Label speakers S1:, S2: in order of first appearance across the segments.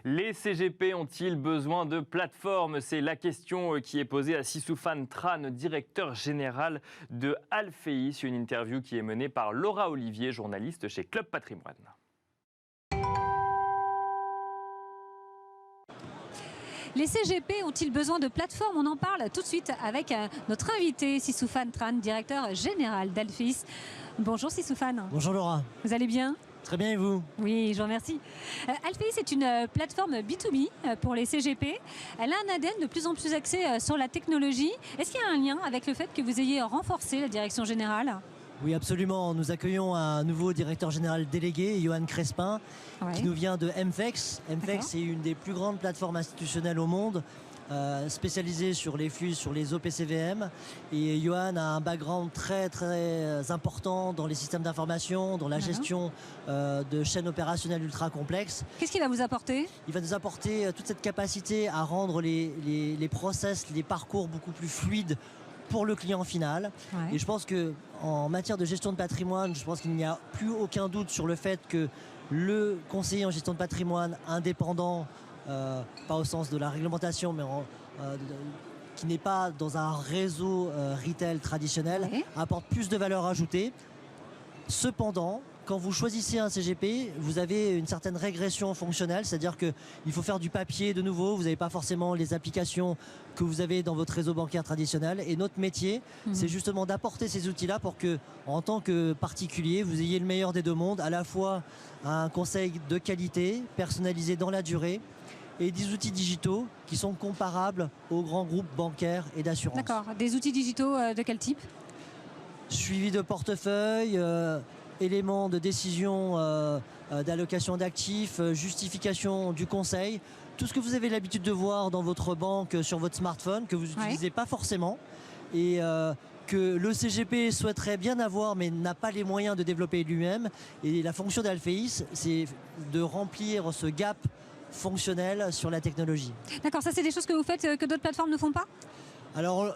S1: Les CGP ont-ils besoin de plateformes? C'est la question qui est posée à Sissoufane Tran, directeur général de Alféis. Une interview qui est menée par Laura Olivier, journaliste chez Club Patrimoine.
S2: Les CGP ont-ils besoin de plateformes? On en parle tout de suite avec notre invité Sissoufane Tran, directeur général d'Alféis. Bonjour Sissoufane.
S3: Bonjour Laura.
S2: Vous allez bien?
S3: Très bien, et vous?
S2: Oui, je vous remercie. Alféis est une plateforme B2B pour les CGP. Elle a un ADN de plus en plus axé sur la technologie. Est-ce qu'il y a un lien avec le fait que vous ayez renforcé la direction générale?
S3: Oui, absolument. Nous accueillons un nouveau directeur général délégué, Johan Crespin, qui nous vient de MFEX. MFEX est une des plus grandes plateformes institutionnelles au monde, spécialisée sur les flux, sur les OPCVM. Et Johan a un background très important dans les systèmes d'information, dans la gestion de chaînes opérationnelles ultra complexes.
S2: Qu'est-ce qu'il va vous apporter?
S3: Il va nous apporter toute cette capacité à rendre les process, les parcours beaucoup plus fluides pour le client final. Et je pense qu'en matière de gestion de patrimoine, je pense qu'il n'y a plus aucun doute sur le fait que le conseiller en gestion de patrimoine indépendant, pas au sens de la réglementation, mais qui n'est pas dans un réseau retail traditionnel, apporte plus de valeur ajoutée. Cependant, quand vous choisissez un CGP, vous avez une certaine régression fonctionnelle, c'est-à-dire qu'il faut faire du papier de nouveau, vous n'avez pas forcément les applications que vous avez dans votre réseau bancaire traditionnel. Et notre métier, c'est justement d'apporter ces outils-là pour que, en tant que particulier, vous ayez le meilleur des deux mondes, à la fois un conseil de qualité, personnalisé dans la durée, et des outils digitaux qui sont comparables aux grands groupes bancaires et d'assurance.
S2: D'accord. Des outils digitaux de quel type?
S3: Suivi de portefeuille, éléments de décision d'allocation d'actifs, justification du conseil, tout ce que vous avez l'habitude de voir dans votre banque sur votre smartphone, que vous n'utilisez pas forcément, et que le CGP souhaiterait bien avoir, mais n'a pas les moyens de développer lui-même. Et la fonction d'Alféis, c'est de remplir ce gap fonctionnel sur la technologie.
S2: D'accord, ça c'est des choses que vous faites que d'autres plateformes ne font pas?
S3: Alors,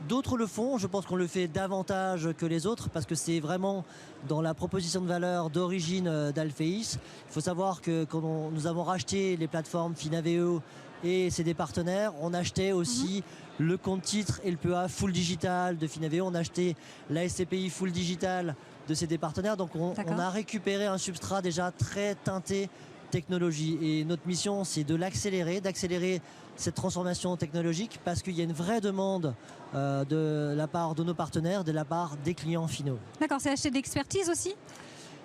S3: d'autres le font, je pense qu'on le fait davantage que les autres parce que c'est vraiment dans la proposition de valeur d'origine d'Alféis. Il faut savoir que quand nous avons racheté les plateformes Finaveo et ses partenaires, on achetait aussi le compte titre et le PEA full digital de Finaveo, on achetait la SCPI full digital de ses partenaires, donc on a récupéré un substrat déjà très teinté technologie. Et notre mission, c'est de l'accélérer, d'accélérer cette transformation technologique parce qu'il y a une vraie demande de la part de nos partenaires, de la part des clients finaux.
S2: D'accord, c'est acheter de l'expertise aussi?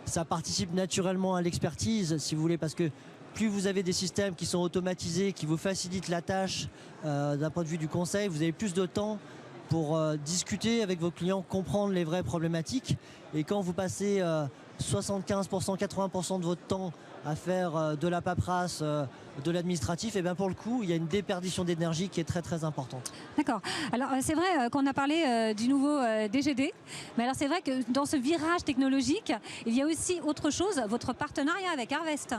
S3: Ça participe naturellement à l'expertise, si vous voulez, parce que plus vous avez des systèmes qui sont automatisés, qui vous facilitent la tâche d'un point de vue du conseil, vous avez plus de temps pour discuter avec vos clients, comprendre les vraies problématiques. Et quand vous passez 75%, 80% de votre temps à faire de la paperasse, de l'administratif, et bien pour le coup, il y a une déperdition d'énergie qui est très importante.
S2: D'accord. Alors c'est vrai qu'on a parlé du nouveau DGD, mais alors c'est vrai que dans ce virage technologique, il y a aussi autre chose, votre partenariat avec Harvest.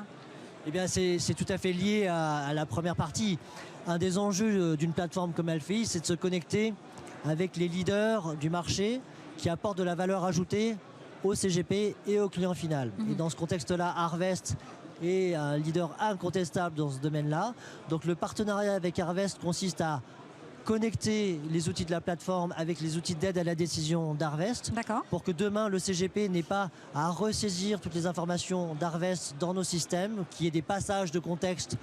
S3: Eh bien c'est tout à fait lié à la première partie. Un des enjeux d'une plateforme comme Alféis, c'est de se connecter avec les leaders du marché qui apportent de la valeur ajoutée au CGP et au client final. Et dans ce contexte-là, Harvest est un leader incontestable dans ce domaine-là. Donc le partenariat avec Harvest consiste à connecter les outils de la plateforme avec les outils d'aide à la décision d'Harvest pour que demain le CGP n'ait pas à ressaisir toutes les informations d'Harvest dans nos systèmes, qu'il y ait des passages de contexte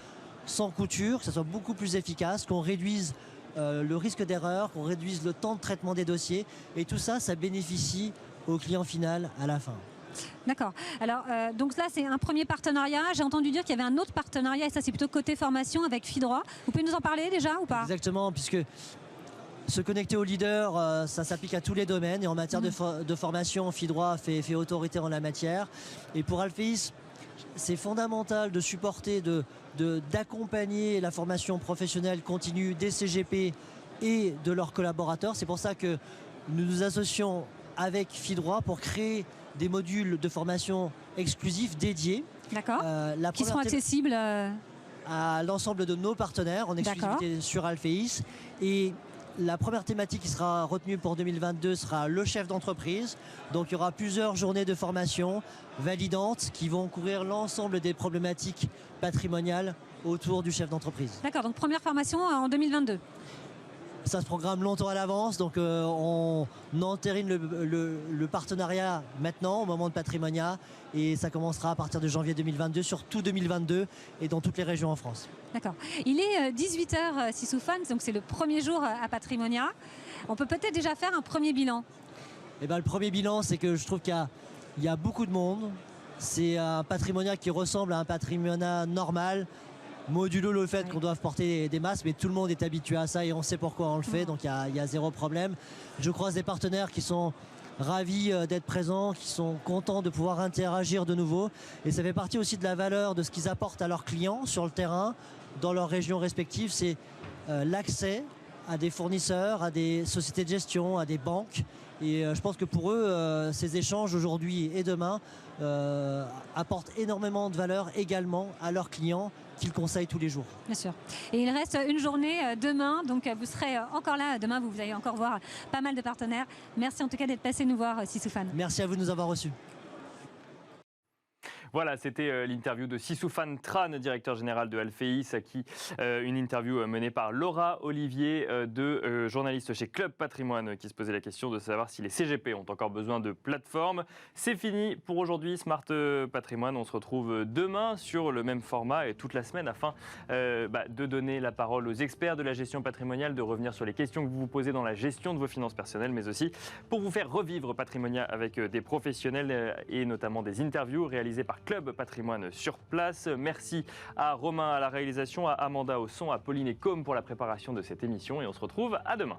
S3: sans couture, que ça soit beaucoup plus efficace, qu'on réduise le risque d'erreur, qu'on réduise le temps de traitement des dossiers, et tout ça, ça bénéficie au client final à la fin.
S2: D'accord. Alors, donc là, c'est un premier partenariat. J'ai entendu dire qu'il y avait un autre partenariat, et ça, c'est plutôt côté formation avec Fidroit. Vous pouvez nous en parler déjà ou pas?
S3: Exactement, puisque se connecter aux leaders, ça s'applique à tous les domaines. Et en matière de formation, Fidroit fait autorité en la matière. Et pour Alféis, c'est fondamental de supporter, d'accompagner la formation professionnelle continue des CGP et de leurs collaborateurs. C'est pour ça que nous nous associons avec Fidroit pour créer des modules de formation exclusifs dédiés.
S2: D'accord. Qui seront accessibles
S3: à l'ensemble de nos partenaires en exclusivité sur Alféis. Et la première thématique qui sera retenue pour 2022 sera le chef d'entreprise. Donc il y aura plusieurs journées de formation validantes qui vont couvrir l'ensemble des problématiques patrimoniales autour du chef d'entreprise.
S2: D'accord, donc première formation en 2022.
S3: Ça se programme longtemps à l'avance, donc on entérine le partenariat maintenant au moment de Patrimonia et ça commencera à partir de janvier 2022 sur tout 2022 et dans toutes les régions en France.
S2: D'accord. Il est 18h, Sisoufane, donc c'est le premier jour à Patrimonia. On peut peut-être déjà faire un premier bilan.
S3: Eh ben, le premier bilan, c'est que je trouve qu'il y a beaucoup de monde. C'est un Patrimonia qui ressemble à un Patrimonia normal, modulo le fait qu'on doive porter des masques, mais tout le monde est habitué à ça et on sait pourquoi on le fait, donc il y a zéro problème. Je croise des partenaires qui sont ravis d'être présents, qui sont contents de pouvoir interagir de nouveau. Et ça fait partie aussi de la valeur de ce qu'ils apportent à leurs clients sur le terrain, dans leurs régions respectives. C'est l'accès à des fournisseurs, à des sociétés de gestion, à des banques. Et je pense que pour eux, ces échanges aujourd'hui et demain apportent énormément de valeur également à leurs clients qu'ils conseillent tous les jours.
S2: Bien sûr. Et il reste une journée demain, donc vous serez encore là demain, vous allez encore voir pas mal de partenaires. Merci en tout cas d'être passé nous voir, Sisoufane.
S3: Merci à vous de nous avoir reçus.
S1: Voilà, c'était l'interview de Sisoufane Trane, directeur général de Alféis, une interview menée par Laura Olivier, journaliste chez Club Patrimoine, qui se posait la question de savoir si les CGP ont encore besoin de plateformes. C'est fini pour aujourd'hui, Smart Patrimoine. On se retrouve demain sur le même format et toute la semaine afin de donner la parole aux experts de la gestion patrimoniale, de revenir sur les questions que vous vous posez dans la gestion de vos finances personnelles, mais aussi pour vous faire revivre Patrimonia avec des professionnels et notamment des interviews réalisées par Club Patrimoine sur place. Merci à Romain à la réalisation, à Amanda au son, à Pauline et Com pour la préparation de cette émission et on se retrouve à demain.